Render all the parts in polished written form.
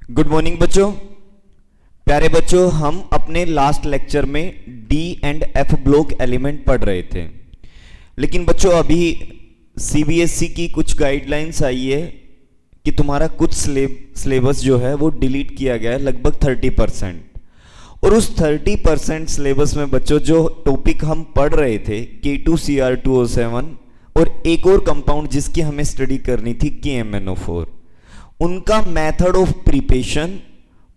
Good morning बच्चों। प्यारे बच्चों, हम अपने लास्ट लेक्चर में D and F block element पढ़ रहे थे, लेकिन बच्चों अभी सीबीएसई की कुछ गाइडलाइंस आई है कि तुम्हारा कुछ सिलेबस जो है वो डिलीट किया गया है, लगभग 30%। और उस 30% सिलेबस में बच्चों जो टॉपिक हम पढ़ रहे थे K2Cr2O7 और एक और कंपाउंड जिसकी हमें स्टडी करनी थी KMnO4, उनका मेथड ऑफ प्रिपरेशन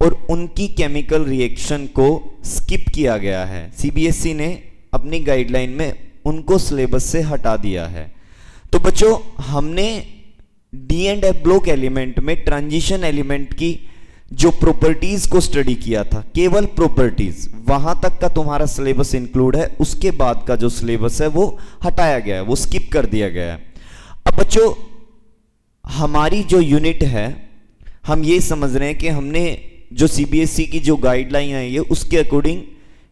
और उनकी केमिकल रिएक्शन को स्किप किया गया है। सीबीएसई ने अपनी गाइडलाइन में उनको सिलेबस से हटा दिया है। तो बच्चों हमने D and F block element में ट्रांजिशन एलिमेंट की जो प्रॉपर्टीज को स्टडी किया था, केवल प्रॉपर्टीज, वहां तक का तुम्हारा सिलेबस इंक्लूड है। उसके बाद का जो सिलेबस है वो हटाया गया है, वो स्किप कर दिया गया है। अब बच्चों हमारी जो यूनिट है, हम ये समझ रहे हैं कि हमने जो सीबीएसई की जो गाइडलाइन आई है उसके अकॉर्डिंग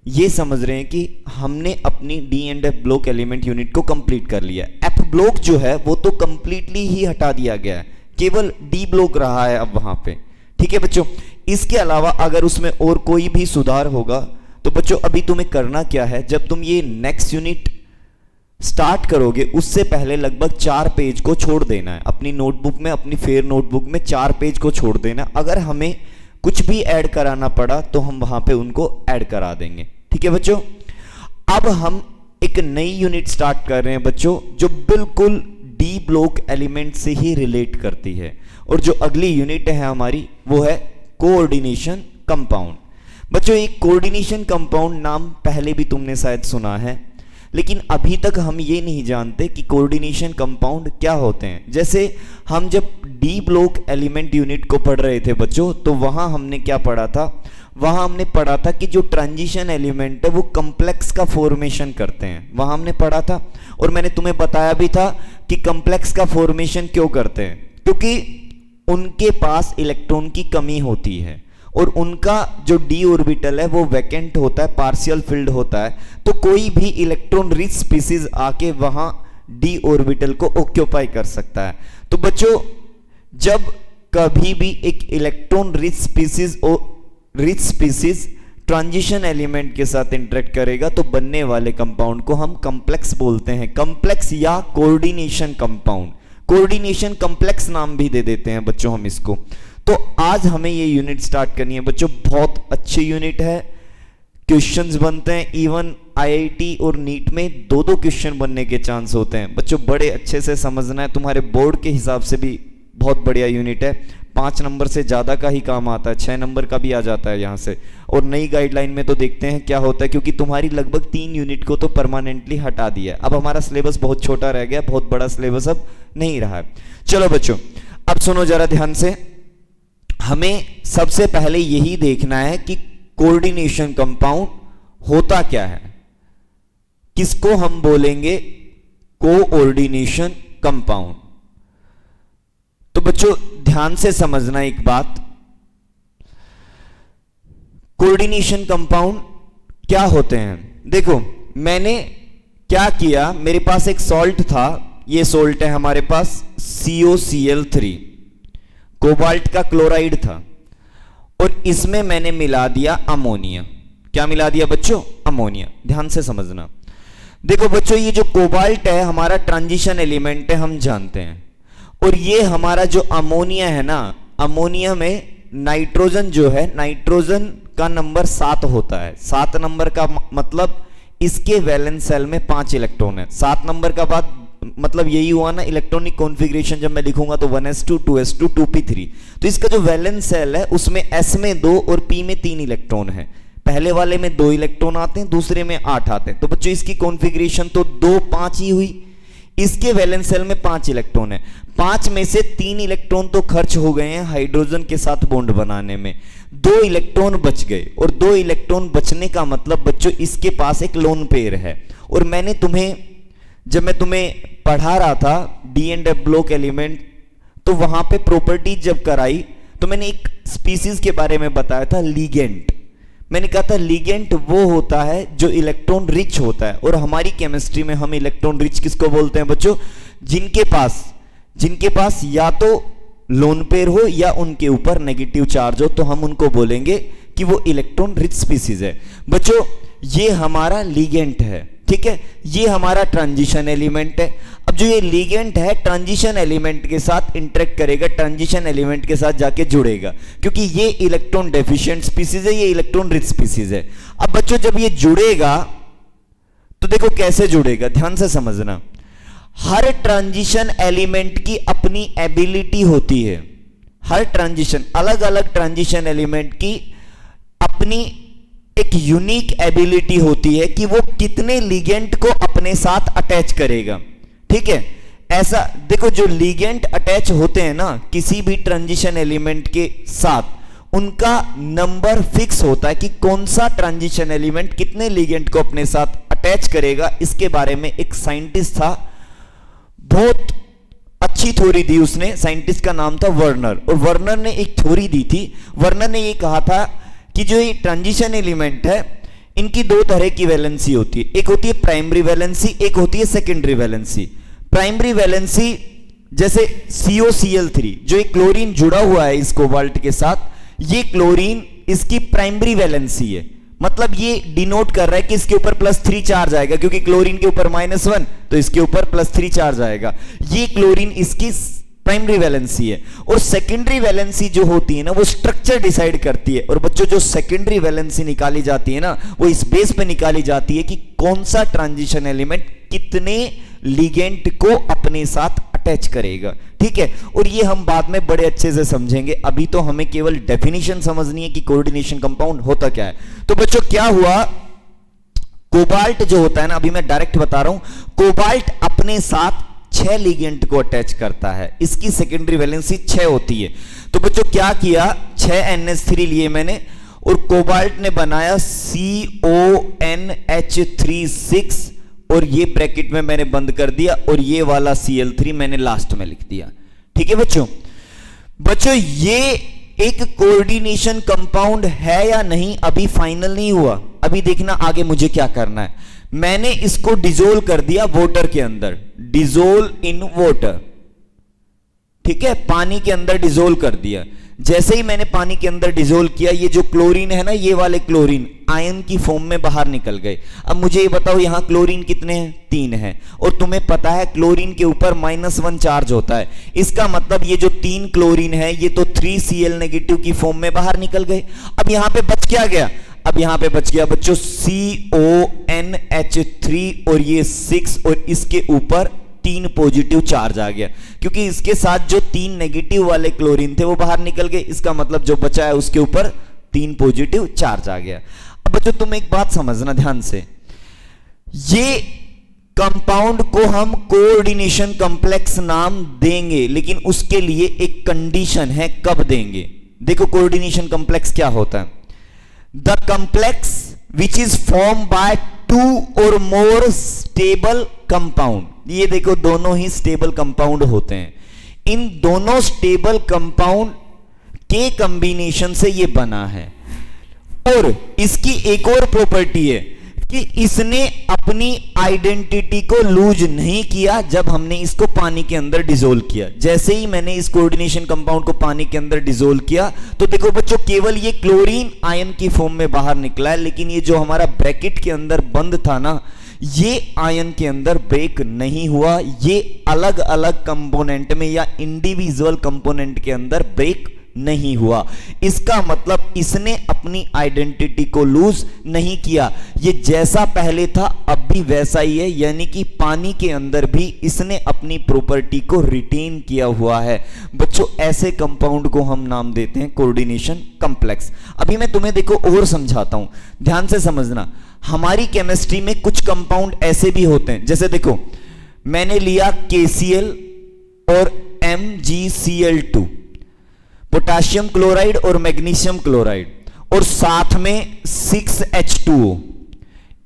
ये समझ रहे हैं कि हमने अपनी D and F block element unit को कंप्लीट कर लिया। एफ ब्लॉक जो है वो तो कंप्लीटली ही हटा दिया गया है, केवल डी ब्लॉक रहा है अब वहां पे। ठीक है बच्चों, इसके अलावा अगर उसमें और कोई भी सुधार होगा तो बच्चों अभी तुम्हें करना क्या है, जब तुम ये नेक्स्ट यूनिट स्टार्ट करोगे उससे पहले लगभग 4 पेज को छोड़ देना है अपनी नोटबुक में, अपनी फेयर नोटबुक में 4 पेज को छोड़ देना। अगर हमें कुछ भी ऐड कराना पड़ा तो हम वहां पे उनको ऐड करा देंगे। ठीक है बच्चों, अब हम एक नई यूनिट स्टार्ट कर रहे हैं बच्चों, जो बिल्कुल डी ब्लॉक एलिमेंट से ही रिलेट करती है। और जो अगली यूनिट है हमारी वो है कोऑर्डिनेशन कंपाउंड। बच्चों एक कोऑर्डिनेशन कंपाउंड नाम पहले भी तुमने शायद सुना है, लेकिन अभी तक हम ये नहीं जानते कि कोऑर्डिनेशन कंपाउंड क्या होते हैं। जैसे हम जब डी ब्लॉक एलिमेंट यूनिट को पढ़ रहे थे बच्चों, तो वहां हमने क्या पढ़ा था, वहां हमने पढ़ा था कि जो ट्रांजिशन एलिमेंट है वो कॉम्प्लेक्स का फॉर्मेशन करते हैं, वहां हमने पढ़ा था। और मैंने तुम्हें बताया भी था कि कॉम्प्लेक्स का फॉर्मेशन क्यों करते हैं, क्योंकि उनके पास इलेक्ट्रॉन की कमी होती है और उनका जो डी ऑर्बिटल है वो वैकेंट होता है, पार्शियल फिल्ड होता है। तो कोई भी इलेक्ट्रॉन रिच स्पीसीज आके वहां डी ऑर्बिटल को ऑक्यूपाई कर सकता है। तो बच्चों जब कभी भी एक electron rich species transition element के साथ इंटरेक्ट करेगा तो बनने वाले कंपाउंड को हम कॉम्प्लेक्स बोलते हैं, कॉम्प्लेक्स या कोऑर्डिनेशन कंपाउंड। कोऑर्डिनेशन कॉम्प्लेक्स नाम भी दे देते हैं बच्चों हम इसको। तो आज हमें ये यूनिट स्टार्ट करनी है बच्चों, बहुत अच्छी यूनिट है, क्वेश्चंस बनते हैं। इवन आईआईटी और नीट में 2-2 क्वेश्चन बनने के चांस होते हैं बच्चों, बड़े अच्छे से समझना है। तुम्हारे बोर्ड के हिसाब से भी बहुत बढ़िया यूनिट है, 5 नंबर से ज़्यादा का ही काम आता है, 6 नंबर का भी आ जाता है यहाँ से। और नई गाइडलाइन में तो देखते हैं क्या होता है, क्योंकि तुम्हारी लगभग 3 यूनिट को तो परमानेंटली हटा दिया है। अब हमारा सिलेबस बहुत छोटा रह गया, बहुत बड़ा सिलेबस अब नहीं रहा है। चलो बच्चों अब सुनो जरा ध्यान से, हमें सबसे पहले यही देखना है कि कोऑर्डिनेशन कंपाउंड होता क्या है, किसको हम बोलेंगे कोऑर्डिनेशन कंपाउंड। तो बच्चों ध्यान से समझना एक बात, कोऑर्डिनेशन कंपाउंड क्या होते हैं। देखो मैंने क्या किया, मेरे पास एक सॉल्ट था, ये सॉल्ट है हमारे पास COCl3, कोबाल्ट का क्लोराइड था, और इसमें मैंने मिला दिया अमोनिया। क्या मिला दिया बच्चों? अमोनिया। ध्यान से समझना, देखो बच्चों ये जो कोबाल्ट है हमारा ट्रांजिशन एलिमेंट है, हम जानते हैं। और ये हमारा जो अमोनिया है ना, अमोनिया में नाइट्रोजन जो है, नाइट्रोजन का नंबर 7 होता है। 7 नंबर का मतलब इसके वैलेंस सेल में 5 इलेक्ट्रॉन है। 7 नंबर का बाद मतलब यही हुआ ना, इलेक्ट्रॉनिक कॉन्फ़िगरेशन जब मैं लिखूंगा तो 1s2 2s2 2p3। तो इसका जो वैलेंस सेल है उसमें s में 2 और p में 3 इलेक्ट्रॉन है। पहले वाले में 2 इलेक्ट्रॉन आते हैं, दूसरे में 8 आते हैं। तो बच्चों इसकी कॉन्फ़िगरेशन तो 2 5 ही हुई। इसके वैलेंस सेल में 5 इलेक्ट्रॉन है, 5 में से 3 इलेक्ट्रॉन तो खर्च हो गए हैं हाइड्रोजन के साथ बॉन्ड बनाने में, 2 इलेक्ट्रॉन बच गए। और 2 इलेक्ट्रॉन बचने का मतलब बच्चों इसके पास एक लोन पेयर है। और मैंने जब मैं तुम्हें पढ़ा रहा था D and F block element, तो वहां पे प्रॉपर्टीज जब कराई तो मैंने एक स्पीसीज के बारे में बताया था, लिगेंड। मैंने कहा था लिगेंड वो होता है जो इलेक्ट्रॉन रिच होता है। और हमारी केमिस्ट्री में हम इलेक्ट्रॉन रिच किसको बोलते हैं बच्चों? जिनके पास या तो लोन पेयर हो या उनके ऊपर नेगेटिव चार्ज हो, तो हम उनको बोलेंगे कि वो इलेक्ट्रॉन रिच स्पीसीज है। बच्चों ये हमारा लिगेंड है, ठीक है, ये हमारा ट्रांजिशन एलिमेंट है। अब जो ये लिगेंड है ट्रांजिशन एलिमेंट के साथ इंटरेक्ट करेगा, ट्रांजिशन एलिमेंट के साथ जाके जुड़ेगा, क्योंकि ये इलेक्ट्रॉन डेफिशिएंट स्पीसीज है, ये इलेक्ट्रॉन रिच स्पीसीज है। अब बच्चों जब ये जुड़ेगा तो देखो कैसे जुड़ेगा, ध्यान से समझना। हर ट्रांजिशन एलिमेंट की अपनी एबिलिटी होती है, हर ट्रांजिशन, अलग अलग ट्रांजिशन एलिमेंट की अपनी एक यूनिक एबिलिटी होती है कि वो कितने लिगेंड को अपने साथ अटैच करेगा, ठीक है। ऐसा देखो, जो लिगेंड अटैच होते हैं ना किसी भी ट्रांजिशन एलिमेंट के साथ, उनका नंबर फिक्स होता है कि कौन सा ट्रांजिशन एलिमेंट कितने लिगेंड को अपने साथ अटैच करेगा। इसके बारे में एक साइंटिस्ट था, बहुत अच्छी थ्योरी दी उसने, साइंटिस्ट का नाम था वर्नर, और वर्नर ने एक थ्योरी दी थी। वर्नर ने ये कहा था कि जो ये ट्रांजिशन एलिमेंट है इनकी दो तरह की वैलेंसी होती है, एक होती है प्राइमरी वैलेंसी, एक होती है सेकेंडरी वैलेंसी। प्राइमरी वैलेंसी जैसे COCl3, जो एक क्लोरीन जुड़ा हुआ है इस कोबाल्ट के साथ, ये क्लोरीन इसकी प्राइमरी वैलेंसी है, मतलब ये डिनोट कर रहा है कि इसके ऊपर +3 चार्ज आएगा, क्योंकि क्लोरीन के ऊपर -1 तो इसके ऊपर +3 चार्ज आएगा। ये क्लोरीन इसकी प्राइमरी वैलेंसी है। और सेकेंडरी वैलेंसी जो होती है ना वो स्ट्रक्चर डिसाइड करती है। और बच्चों जो सेकेंडरी वैलेंसी निकाली जाती है ना वो इस बेस पे निकाली जाती है कि कौन सा ट्रांजिशन एलिमेंट कितने लिगेंड को अपने साथ अटैच करेगा, ठीक है। और ये हम बाद में बड़े अच्छे से समझेंगे, अभी तो हमें केवल डेफिनेशन समझनी है कि कोऑर्डिनेशन कंपाउंड होता क्या है। तो बच्चों क्या हुआ, कोबाल्ट जो होता है ना, अभी मैं डायरेक्ट बता रहा हूं, कोबाल्ट अपने साथ 6 लिगेंड को अटैच करता है, इसकी सेकेंडरी वैलेंसी 6 होती है। तो बच्चों क्या किया, 6 NH3 लिए मैंने, और कोबाल्ट ने बनाया CONH36, और ये ब्रैकेट में मैंने बंद कर दिया, और ये वाला Cl3 मैंने लास्ट में लिख दिया, ठीक है बच्चों। बच्चों ये एक कोऑर्डिनेशन कंपाउंड है या नहीं अभी फाइनल नहीं हुआ, अभी देखना आगे मुझे क्या करना है। मैंने इसको डिसोल्व कर दिया वाटर के अंदर, डिसोल्व इन वाटर, ठीक है, पानी के अंदर डिसोल्व कर दिया। जैसे ही मैंने पानी के अंदर डिसोल्व किया, ये जो क्लोरीन है ना, ये वाले क्लोरीन आयन की फॉर्म में बाहर निकल गए। अब मुझे ये बताओ यहां क्लोरीन कितने हैं, 3 हैं, और तुम्हें पता है क्लोरीन के ऊपर -1 चार्ज होता है। इसका मतलब ये जो 3 क्लोरीन है ये तो 3Cl नेगेटिव की फॉर्म में बाहर निकल गए। अब यहां पे बच क्या गया, अब यहां पे बच गया बच्चों CONH3 और ये 6, और इसके ऊपर 3 पॉजिटिव चार्ज आ गया, क्योंकि इसके साथ जो 3 नेगेटिव वाले क्लोरीन थे वो बाहर निकल गए। इसका मतलब जो बचा है उसके ऊपर 3 पॉजिटिव चार्ज आ गया। अब बच्चों तुम एक बात समझना ध्यान से, ये कंपाउंड को हम कोऑर्डिनेशन कॉम्प्लेक्स नाम देंगे, लेकिन उसके लिए एक कंडीशन है, कब देंगे। देखो कोऑर्डिनेशन कॉम्प्लेक्स क्या होता है, the complex which is form by 2 or more stable compound. ये देखो दोनों ही स्टेबल कंपाउंड होते हैं, इन दोनों स्टेबल कंपाउंड के कॉम्बिनेशन से ये बना है। और इसकी एक और प्रॉपर्टी है कि इसने अपनी आइडेंटिटी को लूज नहीं किया जब हमने इसको पानी के अंदर डिसोल्व किया। जैसे ही मैंने इस कोऑर्डिनेशन कंपाउंड को पानी के अंदर डिसोल्व किया तो देखो बच्चों केवल ये क्लोरीन आयन की फॉर्म में बाहर निकला है, लेकिन ये जो हमारा ब्रैकेट के अंदर बंद था ना, ये आयन के अंदर ब्रेक नहीं हुआ, ये अलग अलग कंपोनेंट में या इंडिविजुअल कंपोनेंट के अंदर ब्रेक नहीं हुआ। इसका मतलब इसने अपनी आइडेंटिटी को लूज नहीं किया, ये जैसा पहले था अब भी वैसा ही है, यानी कि पानी के अंदर भी इसने अपनी प्रॉपर्टी को रिटेन किया हुआ है। बच्चों ऐसे कंपाउंड को हम नाम देते हैं कोऑर्डिनेशन कॉम्प्लेक्स। अभी मैं तुम्हें देखो और समझाता हूं, ध्यान से समझना। हमारी केमिस्ट्री में कुछ कंपाउंड ऐसे भी होते हैं, जैसे देखो मैंने लिया KCl और MgCl2, पोटाशियम क्लोराइड और मैग्नीशियम क्लोराइड, और साथ में 6H2O।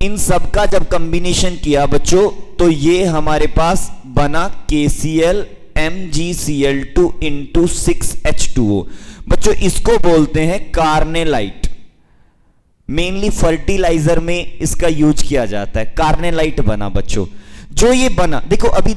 इन सब का जब कॉम्बिनेशन किया बच्चों तो ये हमारे पास बना KCl MgCl2 इंटू 6H2O। बच्चों इसको बोलते हैं कार्नेलाइट, मेनली फर्टिलाइजर में इसका यूज किया जाता है। कार्नेलाइट बना बच्चों, जो ये बना देखो अभी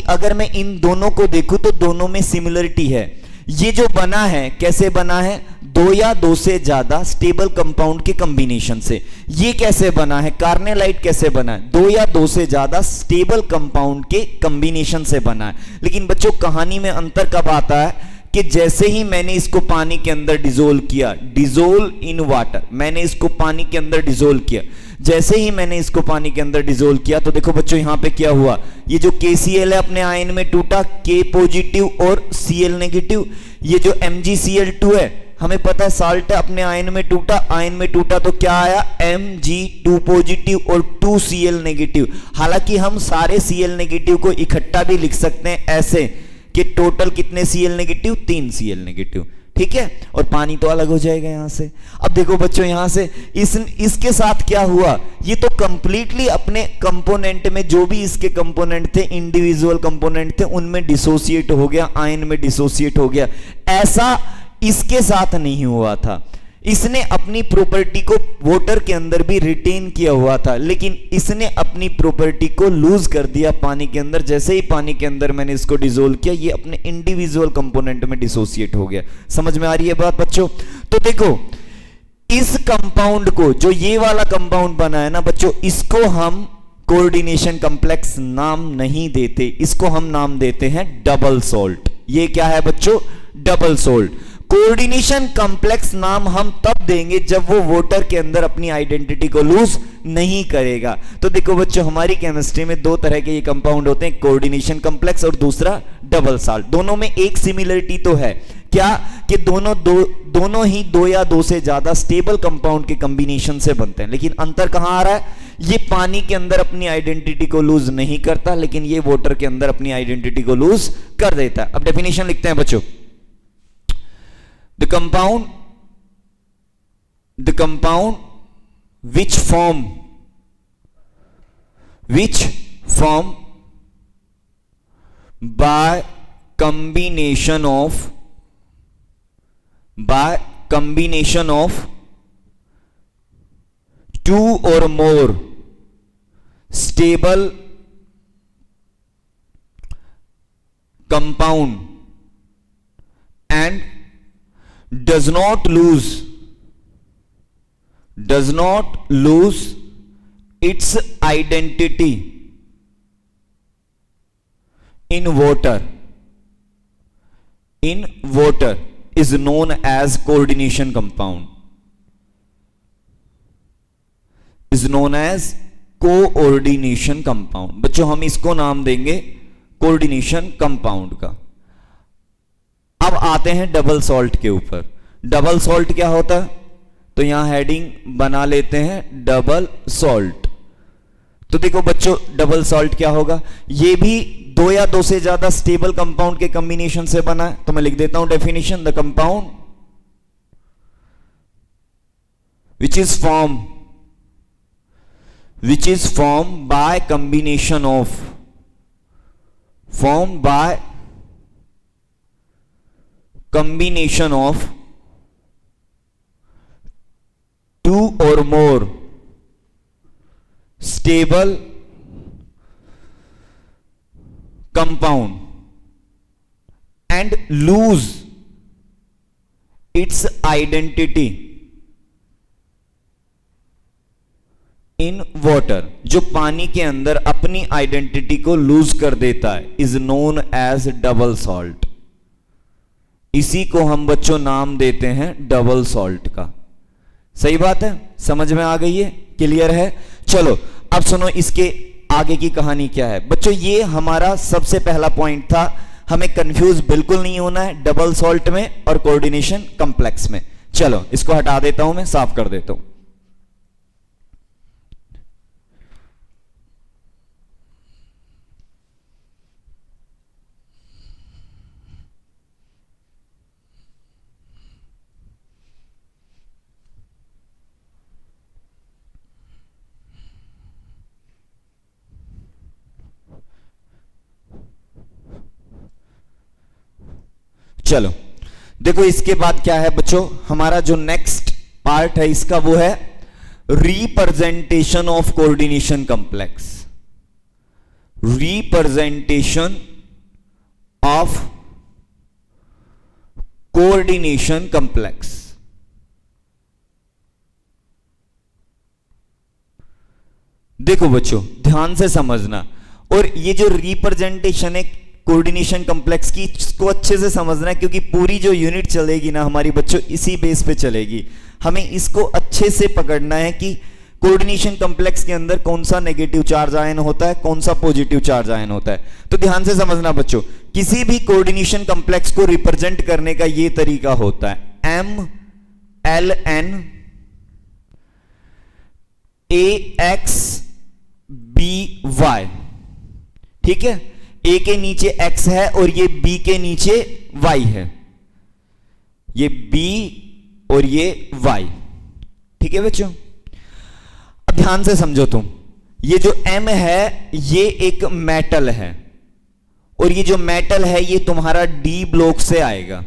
अगर मैं इन दोनों को देखूं तो दोनों में सिमिलरिटी है। ये जो बना है कैसे बना है, दो या दो से ज्यादा स्टेबल कंपाउंड के कॉम्बिनेशन से। ये कैसे बना है, कार्नेलाइट कैसे बना है, दो या दो से ज्यादा स्टेबल कंपाउंड के कॉम्बिनेशन से बना है। लेकिन बच्चों कहानी में अंतर कब आता है कि जैसे ही मैंने इसको पानी के अंदर डिसोल्व किया, डिसोल्व इन वाटर, मैंने इसको पानी के अंदर डिसोल्व किया, जैसे ही मैंने इसको पानी के अंदर डिसोल्व किया तो देखो बच्चों यहां पे क्या हुआ, ये जो KCl है अपने आयन में टूटा, K पॉजिटिव और Cl नेगेटिव। ये जो MgCl2 है, हमें पता है साल्ट है, अपने आयन में टूटा, आयन में टूटा तो क्या आया, Mg2 पॉजिटिव और 2Cl नेगेटिव। हालांकि हम सारे Cl नेगेटिव को इकट्ठा भी लिख सकते हैं ऐसे कि टोटल कितने Cl नेगेटिव, 3 Cl नेगेटिव, ठीक है, और पानी तो अलग हो जाएगा यहां से। अब देखो बच्चों यहां से इसके साथ क्या हुआ, ये तो कंप्लीटली अपने कंपोनेंट में जो भी इसके कंपोनेंट थे, इंडिविजुअल कंपोनेंट थे, उनमें डिसोसिएट हो गया, आयन में डिसोसिएट हो गया। ऐसा इसके साथ नहीं हुआ था, इसने अपनी प्रॉपर्टी को वाटर के अंदर भी रिटेन किया हुआ था, लेकिन इसने अपनी प्रॉपर्टी को लूज कर दिया पानी के अंदर। जैसे ही पानी के अंदर मैंने इसको डिसोल्व किया, ये अपने इंडिविजुअल कंपोनेंट में डिसोसिएट हो गया। समझ में आ रही है बात बच्चों? तो देखो इस कंपाउंड को, जो ये वाला कंपाउंड बना है ना बच्चों, इसको हम कोऑर्डिनेशन कॉम्प्लेक्स नाम नहीं देते, इसको हम नाम देते हैं डबल सॉल्ट। ये क्या है बच्चों, डबल सॉल्ट। कोऑर्डिनेशन कॉम्प्लेक्स नाम हम तब देंगे जब वो वाटर के अंदर अपनी आइडेंटिटी को लूज नहीं करेगा। तो देखो बच्चों हमारी केमिस्ट्री में दो तरह के ये कंपाउंड होते हैं, कोऑर्डिनेशन कॉम्प्लेक्स और दूसरा डबल सॉल्ट। दोनों में एक सिमिलरिटी तो है, क्या कि दोनों ही दो या दो से ज्यादा स्टेबल कंपाउंड के कॉम्बिनेशन से बनते हैं। लेकिन अंतर कहां आ रहा है, ये पानी के अंदर अपनी आइडेंटिटी को लूज नहीं करता, लेकिन ये वाटर के अंदर अपनी आइडेंटिटी को लूज कर देता है। अब डेफिनेशन लिखते हैं बच्चों। The compound which form by combination of two or more stable compound and does not lose its identity in water is known as coordination compound, is known as coordination compound। बच्चों हम इसको नाम देंगे coordination compound का। अब आते हैं double salt के ऊपर। डबल सॉल्ट क्या होता है, तो यहां हेडिंग बना लेते हैं डबल सॉल्ट। तो देखो बच्चों डबल सॉल्ट क्या होगा, ये भी दो या दो से ज्यादा स्टेबल कंपाउंड के कॉम्बिनेशन से बना है। तो मैं लिख देता हूं definition, the compound which is formed by combination of two or more stable compound and lose its identity in water, जो पानी के अंदर अपनी आइडेंटिटी को लूज कर देता है, is known as double salt. इसी को हम बच्चों नाम देते हैं डबल सॉल्ट का। सही बात है, समझ में आ गई है, क्लियर है? चलो अब सुनो इसके आगे की कहानी क्या है बच्चों। ये हमारा सबसे पहला पॉइंट था, हमें कंफ्यूज बिल्कुल नहीं होना है डबल सॉल्ट में और कोऑर्डिनेशन कॉम्प्लेक्स में। चलो इसको हटा देता हूं, मैं साफ कर देता हूं। चलो देखो इसके बाद क्या है बच्चों, हमारा जो नेक्स्ट पार्ट है इसका वो है representation of coordination complex. Representation of coordination complex. देखो बच्चों ध्यान से समझना, और ये जो रिप्रेजेंटेशन है कोऑर्डिनेशन कॉम्प्लेक्स की, इसको अच्छे से समझना है, क्योंकि पूरी जो यूनिट चलेगी ना हमारी बच्चों इसी बेस पे चलेगी। हमें इसको अच्छे से पकड़ना है कि कोऑर्डिनेशन कॉम्प्लेक्स के अंदर कौन सा नेगेटिव चार्ज आयन होता है, कौन सा पॉजिटिव चार्ज आयन होता है। तो ध्यान से समझना बच्चों, किसी भी कोऑर्डिनेशन कॉम्प्लेक्स को रिप्रेजेंट करने का ये तरीका होता है MLN AXBY। ठीक है, A के नीचे X है और ये B के नीचे Y है, ये B और ये Y। ठीक है बच्चों, अब ध्यान से समझो तुम, ये जो M है ये एक मेटल है, और ये जो मेटल है ये तुम्हारा D ब्लॉक से आएगा।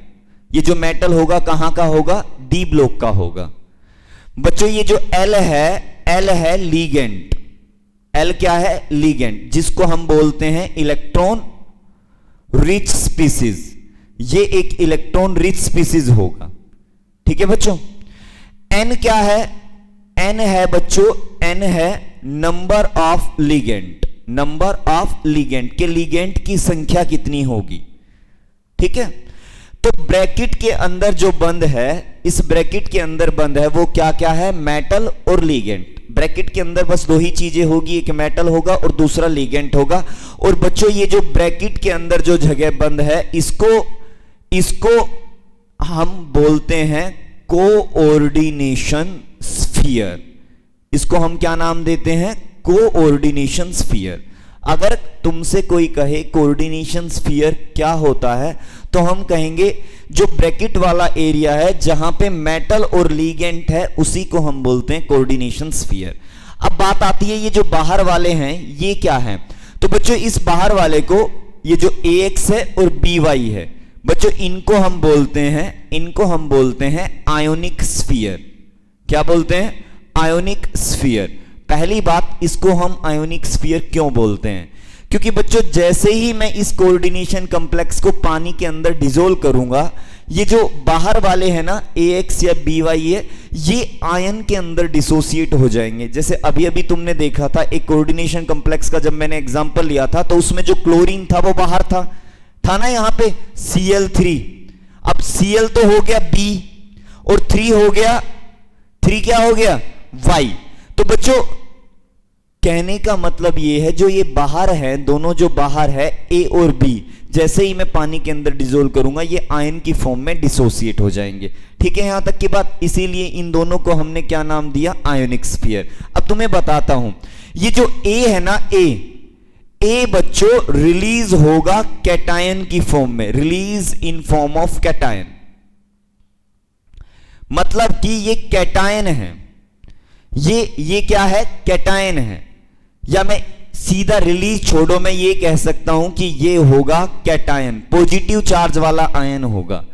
ये जो मेटल होगा कहां का होगा, D ब्लॉक का होगा। बच्चों ये जो L है लीगेंड। L क्या है, लीगेंड, जिसको हम बोलते हैं इलेक्ट्रॉन रिच स्पीसीज। ये एक इलेक्ट्रॉन रिच स्पीसीज होगा। ठीक है बच्चों, N क्या है, N है बच्चों, N है number of ligand. Number of ligand के लीगेंड की संख्या कितनी होगी। ठीक है, तो ब्रैकेट के अंदर जो बंद है, इस ब्रैकेट के अंदर बंद है वो क्या क्या है, मेटल और लीगेंड। ब्रैकेट के अंदर बस दो ही चीजें होगी, एक मेटल होगा और दूसरा लीगेंड होगा। और बच्चों ये जो ब्रैकेट के अंदर जो जगह बंद है इसको हम बोलते हैं कोऑर्डिनेशन स्फीयर। इसको हम क्या नाम देते हैं, कोऑर्डिनेशन स्फीयर। अगर तुमसे कोई कहे कोऑर्डिनेशन स्फीयर क्या होता है, तो हम कहेंगे जो ब्रैकेट वाला एरिया है जहां पे मेटल और लीगेंट है उसी को हम बोलते हैं कोऑर्डिनेशन स्फीयर। अब बात आती है ये जो बाहर वाले हैं ये क्या है, तो बच्चों इस बाहर वाले को, ये जो AX है और BY है बच्चों, इनको हम बोलते हैं आयोनिक स्फीयर। क्या बोलते हैं, आयोनिक स्फीयर। पहली बात, इसको हम आयोनिक स्फीयर क्यों बोलते हैं, क्योंकि बच्चों जैसे ही मैं इस कोऑर्डिनेशन कॉम्प्लेक्स को पानी के अंदर डिसोल्व करूंगा, ये जो बाहर वाले हैं ना AX या BY है, ये आयन के अंदर डिसोसिएट हो जाएंगे। जैसे अभी अभी तुमने देखा था एक कोऑर्डिनेशन कॉम्प्लेक्स का, जब मैंने एग्जांपल लिया था तो उसमें जो क्लोरीन था वो बाहर था ना, यहां पे Cl3। अब Cl तो हो गया B और 3 हो गया, 3 क्या हो गया, Y। तो बच्चों कहने का मतलब ये है जो ये बाहर है, दोनों जो बाहर है A और B, जैसे ही मैं पानी के अंदर डिसोल्व करूंगा ये आयन की फॉर्म में डिसोसिएट हो जाएंगे। ठीक है, यहां तक की बात। इसीलिए इन दोनों को हमने क्या नाम दिया, आयोनिक स्फीयर। अब तुम्हें बताता हूं, ये जो A है ना, A बच्चों रिलीज होगा कैटायन की फॉर्म में, release in form of cation. मतलब कि ये कैटायन है, ये क्या है, कैटायन है। या मैं सीधा रिलीज छोड़ो, मैं ये कह सकता हूं कि ये होगा कैटायन, पॉजिटिव चार्ज वाला आयन होगा।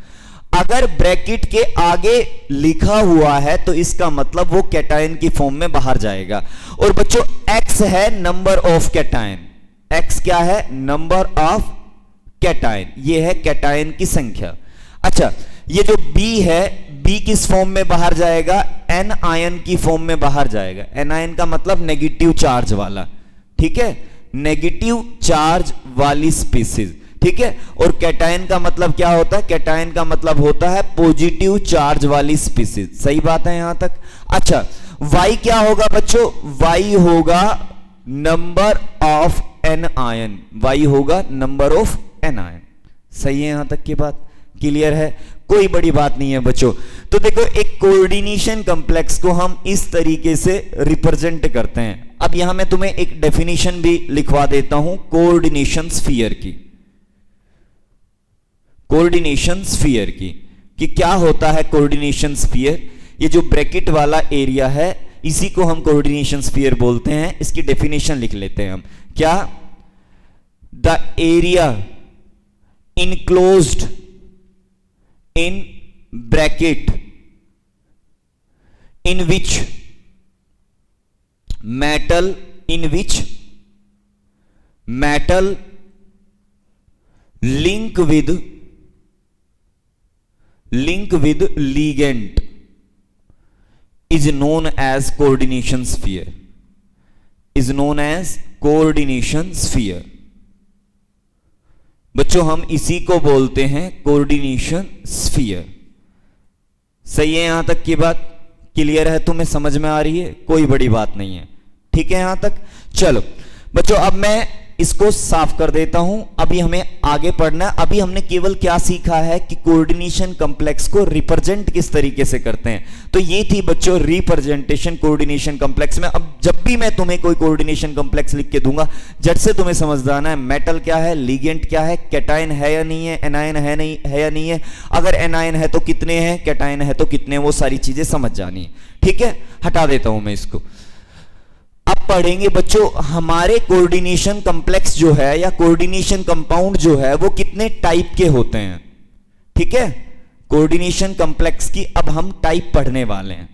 अगर ब्रैकेट के आगे लिखा हुआ है तो इसका मतलब वो कैटायन की फॉर्म में बाहर जाएगा। और बच्चों X है नंबर ऑफ कैटायन। X क्या है, नंबर ऑफ कैटायन, ये है कैटायन की संख्या। अच्छा, ये जो B है, B किस फॉर्म में बाहर जाएगा, N आयन की फॉर्म में बाहर जाएगा। N आयन का मतलब नेगेटिव चार्ज वाला। ठीक है, नेगेटिव चार्ज वाली स्पीसीज। ठीक है, और कैटायन का मतलब क्या होता है, कैटायन का मतलब होता है पॉजिटिव चार्ज वाली स्पीसीज। सही बात है यहां तक। अच्छा, Y क्या होगा बच्चों, Y होगा number of N ion, Y होगा नंबर ऑफ N आयन। सही है यहां तक की बात, क्लियर है, कोई बड़ी बात नहीं है बच्चों। तो देखो एक कोऑर्डिनेशन कॉम्प्लेक्स को हम इस तरीके से रिप्रेजेंट करते हैं। अब यहां मैं तुम्हें एक डेफिनेशन भी लिखवा देता हूं कोऑर्डिनेशन स्फीयर की, कोऑर्डिनेशन स्फीयर की, कि क्या होता है कोऑर्डिनेशन स्फीयर। ये जो ब्रैकेट वाला एरिया है इसी को हम कोऑर्डिनेशन स्फीयर बोलते हैं। इसकी डेफिनेशन लिख लेते हैं हम, क्या, the area enclosed in bracket in which metal link with link with ligand is known as coordination sphere, is known as coordination sphere। बच्चों हम इसी को बोलते हैं कोऑर्डिनेशन स्फीयर। सही है? यहां तक की बात क्लियर है? तुम्हें समझ में आ रही है? कोई बड़ी बात नहीं है, ठीक है यहां तक? चलो बच्चों अब मैं इसको साफ कर देता हूं। अभी हमें आगे पढ़ना है। अभी हमने केवल क्या सीखा है कि कोऑर्डिनेशन कॉम्प्लेक्स को रिप्रेजेंट किस तरीके से करते हैं। तो ये थी बच्चों रिप्रेजेंटेशन कोऑर्डिनेशन कॉम्प्लेक्स में। अब जब भी मैं तुम्हें कोई कोऑर्डिनेशन कॉम्प्लेक्स लिख के दूंगा, झट से तुम्हें समझ आना है मेटल क्या है, लिगेंड क्या है, कैटायन है या नहीं है, एनायन है नहीं है या नहीं है, अगर एनायन है तो कितने हैं, कैटायन है तो कितने, वो सारी चीजें समझ जानी है, ठीक है? हटा देता हूं मैं इसको। अब पढ़ेंगे बच्चों हमारे कोऑर्डिनेशन कॉम्प्लेक्स जो है या कोऑर्डिनेशन कंपाउंड जो है वो कितने टाइप के होते हैं, ठीक है? कोऑर्डिनेशन कॉम्प्लेक्स की अब हम टाइप पढ़ने वाले हैं।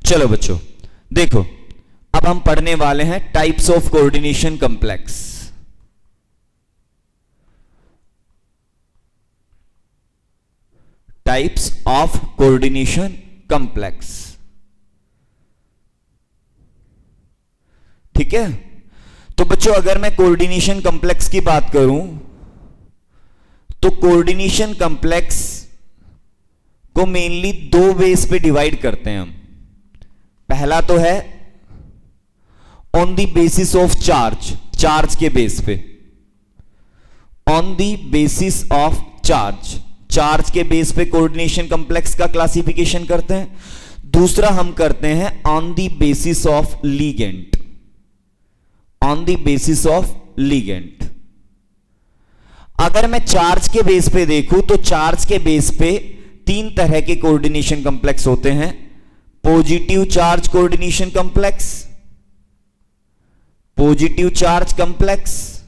चलो बच्चों देखो, अब हम पढ़ने वाले हैं types of coordination complex. Types of coordination complex, ठीक है? तो बच्चों अगर मैं कोऑर्डिनेशन कॉम्प्लेक्स की बात करूं तो कोऑर्डिनेशन कॉम्प्लेक्स को मेनली दो वेज पे डिवाइड करते हैं हम। पहला तो है on the basis of charge, charge के बेस पे, on the basis of charge, charge के बेस पे कोऑर्डिनेशन कॉम्प्लेक्स का क्लासिफिकेशन करते हैं। दूसरा हम करते हैं on the basis of ligand, on the basis of ligand. अगर मैं चार्ज के बेस पे देखूं तो चार्ज के बेस पे तीन तरह के कोऑर्डिनेशन कॉम्प्लेक्स होते हैं। Positive charge coordination complex, positive charge complex.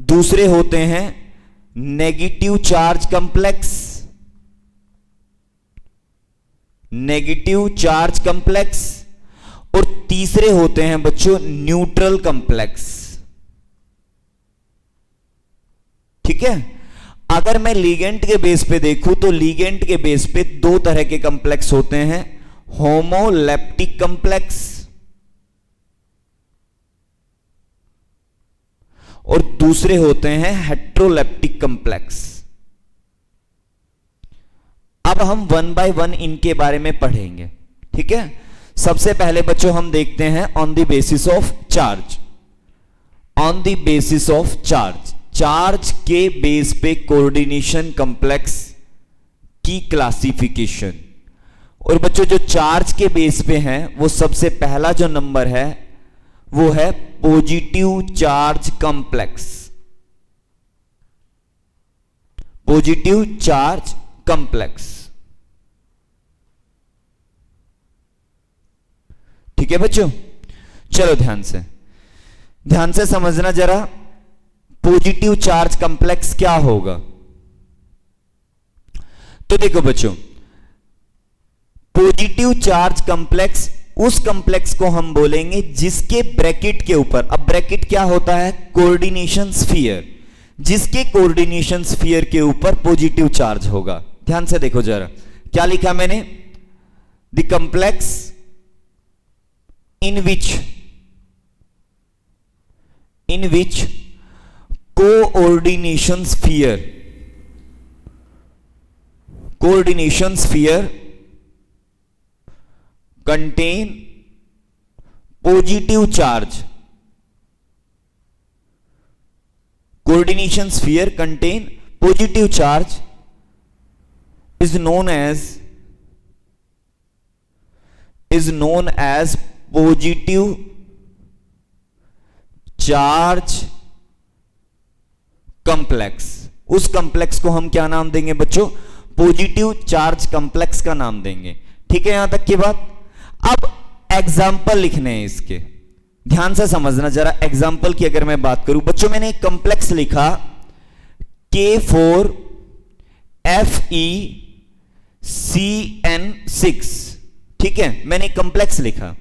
दूसरे होते हैं negative charge complex, negative charge complex. और तीसरे होते हैं बच्चों न्यूट्रल कॉम्प्लेक्स, ठीक है? अगर मैं लिगेंड के बेस पे देखूं तो लिगेंड के बेस पे दो तरह के कॉम्प्लेक्स होते हैं, होमोलेप्टिक कॉम्प्लेक्स और दूसरे होते हैं हेट्रोलेप्टिक कॉम्प्लेक्स। अब हम वन बाय वन इनके बारे में पढ़ेंगे, ठीक है? सबसे पहले बच्चों हम देखते हैं on the basis of charge. On the basis of charge, charge के बेस पे कोऑर्डिनेशन कॉम्प्लेक्स की क्लासिफिकेशन। और बच्चों जो चार्ज के बेस पे हैं वो सबसे पहला जो नंबर है वो है positive charge complex, positive charge complex, ठीक है बच्चों? चलो ध्यान से समझना जरा, पॉजिटिव चार्ज कॉम्प्लेक्स क्या होगा। तो देखो बच्चों, पॉजिटिव चार्ज कॉम्प्लेक्स उस कॉम्प्लेक्स को हम बोलेंगे जिसके ब्रैकेट के ऊपर, अब ब्रैकेट क्या होता है, कोऑर्डिनेशन स्फीयर, जिसके कोऑर्डिनेशन स्फीयर के ऊपर पॉजिटिव चार्ज होगा। ध्यान से देखो जरा, क्या लिखा मैंने, the complex in which coordination sphere contain positive charge, coordination sphere contain positive charge is known as positive charge complex। उस कॉम्प्लेक्स को हम क्या नाम देंगे बच्चों, पॉजिटिव चार्ज कॉम्प्लेक्स का नाम देंगे, ठीक है? यहां तक की बात। अब एग्जाम्पल लिखने हैं इसके, ध्यान से समझना जरा। एग्जाम्पल की अगर मैं बात करूं बच्चों, मैंने एक कॉम्प्लेक्स लिखा K4FeCN6, ठीक है? मैंने एक कॉम्प्लेक्स लिखा।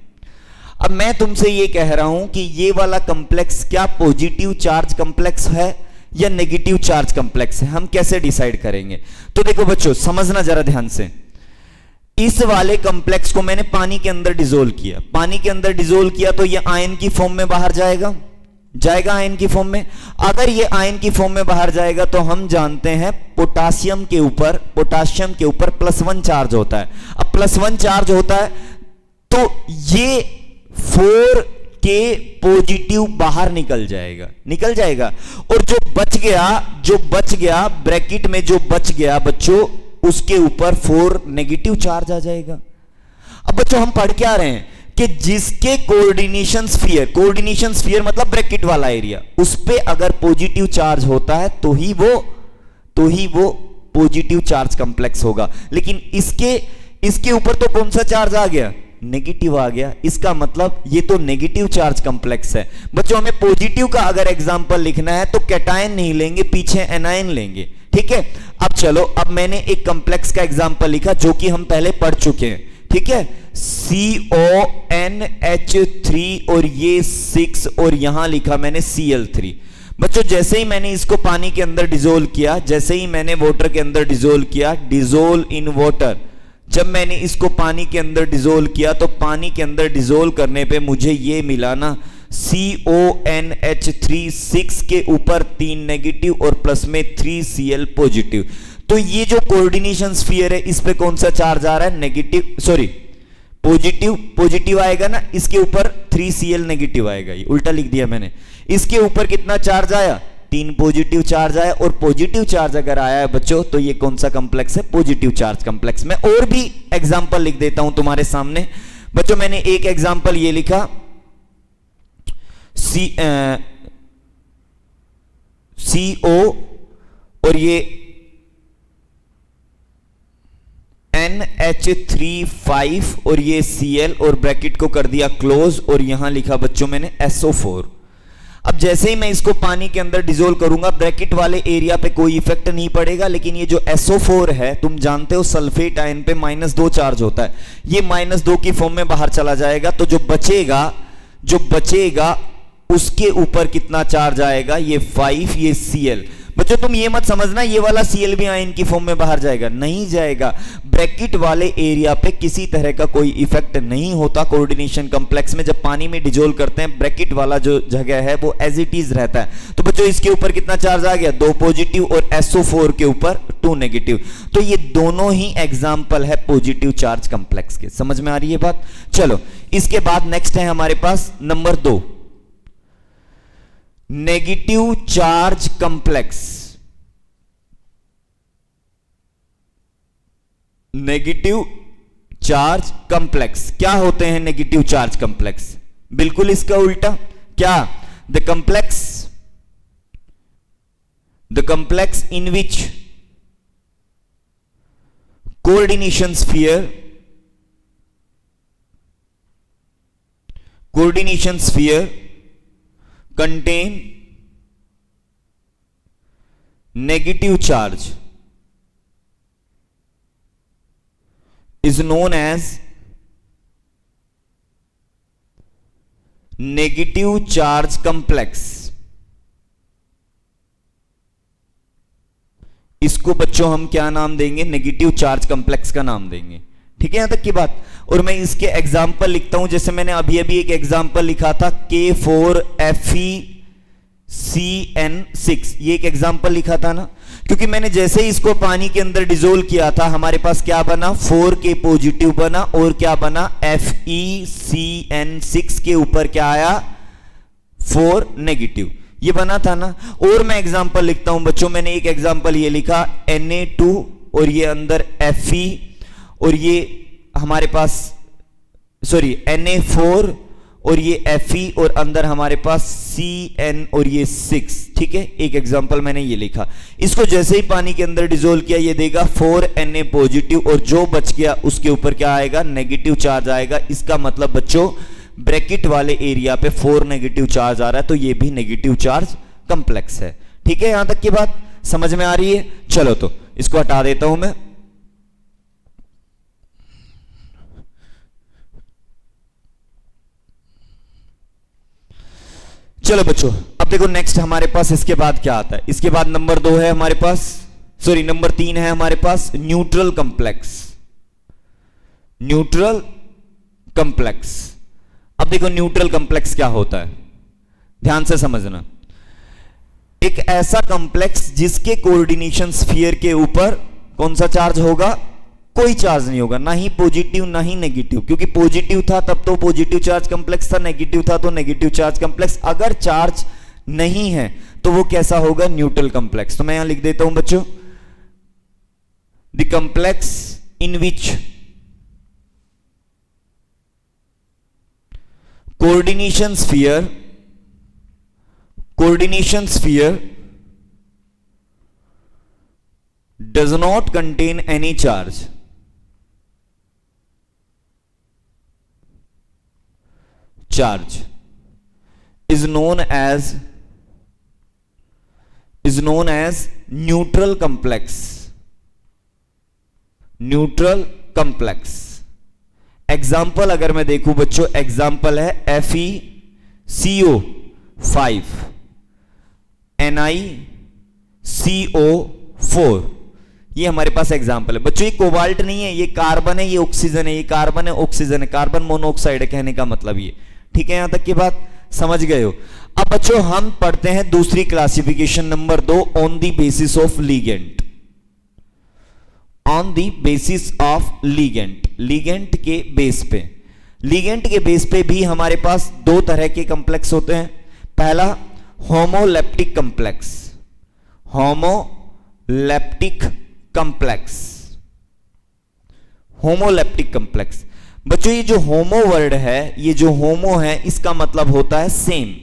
अब मैं तुमसे ये कह रहा हूं कि ये वाला कंप्लेक्स क्या पॉजिटिव चार्ज कंप्लेक्स है या नेगेटिव चार्ज कंप्लेक्स है, हम कैसे डिसाइड करेंगे? तो देखो बच्चों, समझना जरा ध्यान से। इस वाले कंप्लेक्स को मैंने पानी के अंदर डिसोल्व किया, पानी के अंदर डिसोल्व किया तो ये आयन की फॉर्म में बाहर जाएगा, जाएगा आयन की फॉर्म में। अगर ये आयन की फॉर्म में बाहर जाएगा तो हम जानते हैं पोटासियम के ऊपर +1 चार्ज होता है। अब +1 चार्ज होता है तो ये 4 के पॉजिटिव बाहर निकल जाएगा और जो बच गया ब्रैकेट में जो बच गया बच्चों, उसके ऊपर 4 नेगेटिव चार्ज आ जाएगा। अब बच्चों हम पढ़ क्या रहे हैं कि जिसके कोऑर्डिनेशन स्फीयर मतलब ब्रैकेट वाला एरिया, उस पे अगर पॉजिटिव चार्ज होता है तो ही वो पॉजिटिव चार्ज कंप्लेक्स होगा। लेकिन इसके ऊपर तो कौन सा चार्ज आ गया? नेगेटिव आ गया। इसका मतलब ये तो नेगेटिव चार्ज कंप्लेक्स है। बच्चों हमें पॉजिटिव का अगर एग्जांपल लिखना है तो कैटायन नहीं लेंगे, पीछे एनायन लेंगे, ठीक है। अब चलो, अब मैंने एक कंप्लेक्स का एग्जांपल लिखा जो कि हम पहले पढ़ चुके हैं, ठीक है। CONH3 और ये 6 और यहां लिखा मैंने Cl3। बच्चों जैसे ही मैंने इसको पानी के अंदर डिसोल्व किया, जैसे ही मैंने वाटर के अंदर डिसोल्व किया, डिसोल्व इन वाटर, जब मैंने इसको पानी के अंदर डिसोल्व किया तो पानी के अंदर डिसोल्व करने पे मुझे ये मिला ना, CONH3 6 के ऊपर 3 नेगेटिव और प्लस में 3Cl पॉजिटिव। तो ये जो कोऑर्डिनेशन स्फीयर है इस पे कौन सा चार्ज आ रहा है? पॉजिटिव आएगा ना, इसके ऊपर 3Cl नेगेटिव आएगा, ये उल्टा लिख दिया मैंने। इसके ऊपर कितना चार्ज आया? 3 पॉजिटिव चार्ज आया। और पॉजिटिव चार्ज अगर आया है बच्चों तो ये कौन सा कंप्लेक्स है? Positive charge complex. मैं और भी एग्जांपल लिख देता हूं तुम्हारे सामने। बच्चों मैंने एक एग्जांपल ये लिखा, CO और ये NH3 और ये Cl और ब्रैकेट को कर दिया क्लोज और यहां लिखा बच्चों मैंने SO4। अब जैसे ही मैं इसको पानी के अंदर डिसोल्व करूंगा, ब्रैकेट वाले एरिया पे कोई इफेक्ट नहीं पड़ेगा, लेकिन ये जो SO4 है, तुम जानते हो सल्फेट आयन पे -2 चार्ज होता है, ये -2 की फॉर्म में बाहर चला जाएगा। तो जो बचेगा उसके ऊपर कितना चार्ज आएगा? ये 5, ये Cl। बच्चों तुम ये मत समझना ये वाला Cl भी आयन की फॉर्म में बाहर जाएगा, नहीं जाएगा। ब्रैकेट वाले एरिया पे किसी तरह का कोई इफेक्ट नहीं होता कोऑर्डिनेशन कंप्लेक्स में। जब पानी में डिसोल्व करते हैं, ब्रैकेट वाला जो जगह है वो एज इट इज रहता है। तो बच्चों इसके ऊपर कितना चार्ज आ गया? 2 पॉजिटिव और SO4 के ऊपर 2 नेगेटिव। तो ये दोनों ही एग्जाम्पल है पॉजिटिव चार्ज कंप्लेक्स के। समझ में आ रही है बात? चलो इसके बाद नेक्स्ट है हमारे पास number 2, negative charge complex. Negative charge complex क्या होते हैं? नेगेटिव चार्ज कंप्लेक्स बिल्कुल इसका उल्टा। क्या? The complex in which coordination sphere contain negative charge is known as negative charge complex। इसको बच्चों हम क्या नाम देंगे? नेगेटिव चार्ज कंप्लेक्स का नाम देंगे। ठीक है यहां तक की बात। और मैं इसके एग्जाम्पल लिखता हूं, जैसे मैंने अभी एक एग्जाम्पल लिखा था K4FeCN6, ये एक एग्जाम्पल लिखा था ना, क्योंकि मैंने जैसे ही इसको पानी के अंदर डिसोल्व किया था हमारे पास क्या बना? 4K पॉजिटिव बना और क्या बना? FeCN6 के ऊपर क्या आया? 4 नेगेटिव, ये बना था ना। और मैं एग्जाम्पल लिखता हूं बच्चों, मैंने एक एग्जाम्पल ये लिखा Na2 और ये अंदर Fe और ये हमारे पास Na4 और ये Fe और अंदर हमारे पास Cn और ये 6। ठीक है, एक एग्जांपल मैंने ये लिखा। इसको जैसे ही पानी के अंदर डिसोल्व किया ये देगा 4Na पॉजिटिव और जो बच गया उसके ऊपर क्या आएगा? नेगेटिव चार्ज आएगा। इसका मतलब बच्चों ब्रैकेट वाले एरिया पे 4 नेगेटिव चार्ज आ रहा है, तो ये भी नेगेटिव चार्ज कंप्लेक्स है। ठीक है, यहां तक की बात समझ में आ रही है? चलो तो इसको हटा देता हूं मैं। चलो बच्चों, अब देखो नेक्स्ट हमारे पास इसके बाद क्या आता है। इसके बाद नंबर 2 है हमारे पास, सॉरी नंबर 3 है हमारे पास न्यूट्रल कंप्लेक्स। Neutral complex. अब देखो न्यूट्रल कंप्लेक्स क्या होता है, ध्यान से समझना। एक ऐसा कंप्लेक्स जिसके कोऑर्डिनेशन स्फीयर के ऊपर कौन सा चार्ज होगा, कोई चार्ज नहीं होगा, ना ही पॉजिटिव ना ही नेगेटिव, क्योंकि पॉजिटिव था तब तो पॉजिटिव चार्ज कंप्लेक्स था, नेगेटिव था तो नेगेटिव चार्ज कंप्लेक्स। अगर चार्ज नहीं है तो वो कैसा होगा, न्यूट्रल कंप्लेक्स। तो मैं यहां लिख देता हूं बच्चों, the complex in which coordination sphere does not contain any charge is known as neutral complex। Example अगर मैं देखूं बच्चों, एग्जाम्पल है FeCO5 NiCO4, ये हमारे पास एग्जाम्पल है बच्चों। ये कोबाल्ट नहीं है, ये कार्बन है, ये ऑक्सीजन है, ये कार्बन है, ऑक्सीजन है, कार्बन मोनोऑक्साइड है, कहने का मतलब ये। ठीक है, यहां तक की बात समझ गए हो। अब बच्चों हम पढ़ते हैं दूसरी classification number 2, on the basis of ligand. On the basis of ligand, ligand के बेस पे। लीगेंट के बेस पे भी हमारे पास 2 तरह के कंप्लेक्स होते हैं। पहला homoleptic complex, homoleptic complex, homoleptic complex. बच्चों ये जो होमो वर्ड है, ये जो होमो है इसका मतलब होता है सेम,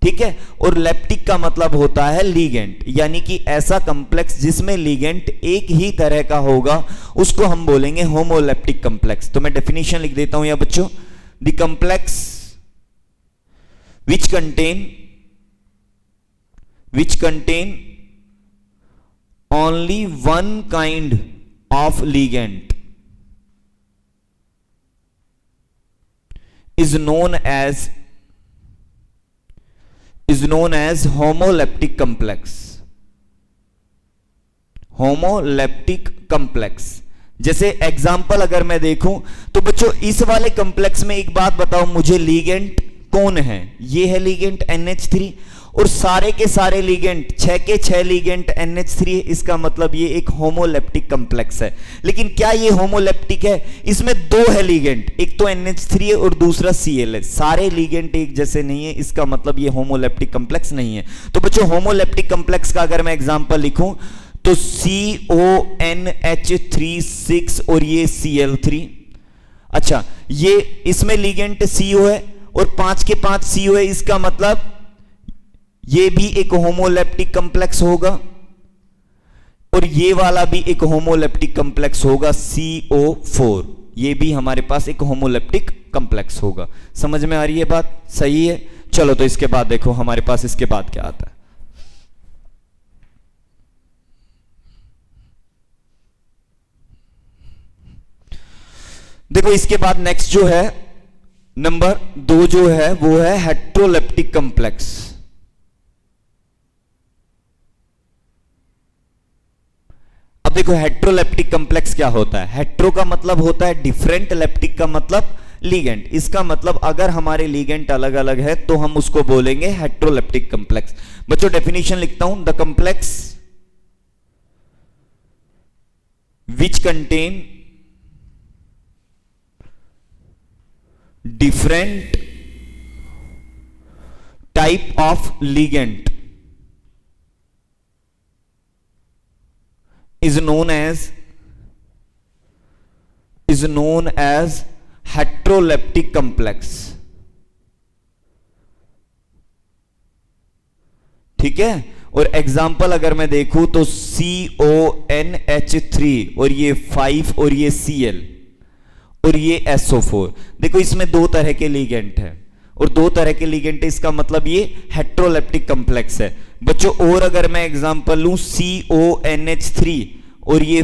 ठीक है, और लेप्टिक का मतलब होता है लीगेंट, यानी कि ऐसा कंप्लेक्स जिसमें लीगेंट एक ही तरह का होगा उसको हम बोलेंगे होमोलेप्टिक कंप्लेक्स। तो मैं डेफिनेशन लिख देता हूं यहां बच्चों, the complex which contain only one kind of ligand is known as homoleptic complex। Homoleptic complex. जैसे एग्जाम्पल अगर मैं देखूं तो बच्चों इस वाले कंप्लेक्स में एक बात बताओ मुझे, लीगेंट कौन है, ये है लीगेंट NH3, और सारे के सारे लीगेंट 6 के 6 लीगेंट NH3 है, इसका मतलब ये एक होमोलेप्टिक कंप्लेक्स है। लेकिन क्या ये होमोलेप्टिक है, इसमें 2 है लीगेंट, एक तो NH3 है और दूसरा Cl है। सारे लीगेंट एक जैसे नहीं है, इसका मतलब ये होमोलेप्टिक कंप्लेक्स नहीं है। तो बच्चों होमोलेप्टिक कंप्लेक्स का अगर मैं एग्जांपल लिखूं तो CONH3 और ये Cl3। अच्छा, ये इसमें लीगेंट CO है और 5 के 5 CO है, इसका मतलब ये भी एक होमोलेप्टिक कंप्लेक्स होगा और ये वाला भी एक होमोलेप्टिक कंप्लेक्स होगा CO4, ये भी हमारे पास एक होमोलेप्टिक कंप्लेक्स होगा। समझ में आ रही है बात, सही है। चलो तो इसके बाद देखो हमारे पास इसके बाद क्या आता है। देखो इसके बाद नेक्स्ट जो है नंबर 2 जो है वो है हेट्रोलेप्टिक कंप्लेक्स। अब देखो हेट्रोलेप्टिक कंप्लेक्स क्या होता है। हेट्रो का मतलब होता है डिफरेंट, लेप्टिक का मतलब लीगेंट। इसका मतलब अगर हमारे लीगेंट अलग अलग है तो हम उसको बोलेंगे हेट्रोलेप्टिक कंप्लेक्स। बच्चों डेफिनेशन लिखता हूं, the complex which contain different type of ligand is known as heteroleptic complex। ठीक है, और एग्जाम्पल अगर मैं देखूं तो CONH3 और ये 5 और ये Cl और ये SO4। देखो इसमें 2 तरह के लीगेंट है और 2 तरह के लीगेंट, इसका मतलब ये हेट्रोलेप्टिक कंप्लेक्स है बच्चों। और अगर मैं एग्जांपल लूं CONH3 और ये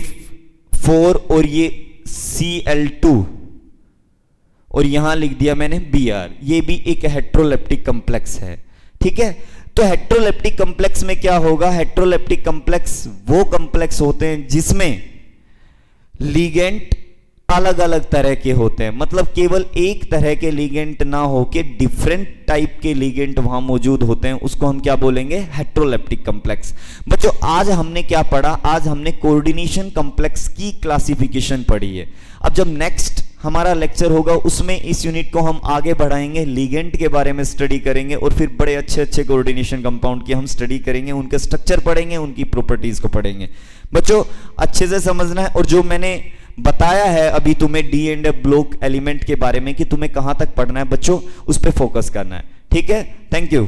4 और ये Cl2 और यहां लिख दिया मैंने Br, ये भी एक हेट्रोलेप्टिक कंप्लेक्स है। ठीक है। तो हेट्रोलेप्टिक कॉम्प्लेक्स में क्या होगा, हेट्रोलेप्टिक कॉम्प्लेक्स वो कॉम्प्लेक्स होते हैं जिसमें लिगेंड अलग अलग तरह के होते हैं, मतलब केवल एक तरह के लिगेंड ना हो के डिफरेंट टाइप के लिगेंड वहां मौजूद होते हैं, उसको हम क्या बोलेंगे, हेट्रोलेप्टिक कॉम्प्लेक्स। बच्चों आज हमने क्या पढ़ा, आज हमने कोऑर्डिनेशन कॉम्प्लेक्स की क्लासिफिकेशन पढ़ी है। अब जब नेक्स्ट हमारा लेक्चर होगा उसमें इस यूनिट को हम आगे बढ़ाएंगे, लिगेंड के बारे में स्टडी करेंगे और फिर बड़े अच्छे अच्छे कोऑर्डिनेशन कंपाउंड की हम स्टडी करेंगे, उनके स्ट्रक्चर पढ़ेंगे, उनकी प्रॉपर्टीज को पढ़ेंगे। बच्चों अच्छे से समझना है, और जो मैंने बताया है अभी तुम्हें D and F block element के बारे में कि तुम्हें कहां तक पढ़ना है बच्चों, उस पर फोकस करना है। ठीक है, थैंक यू।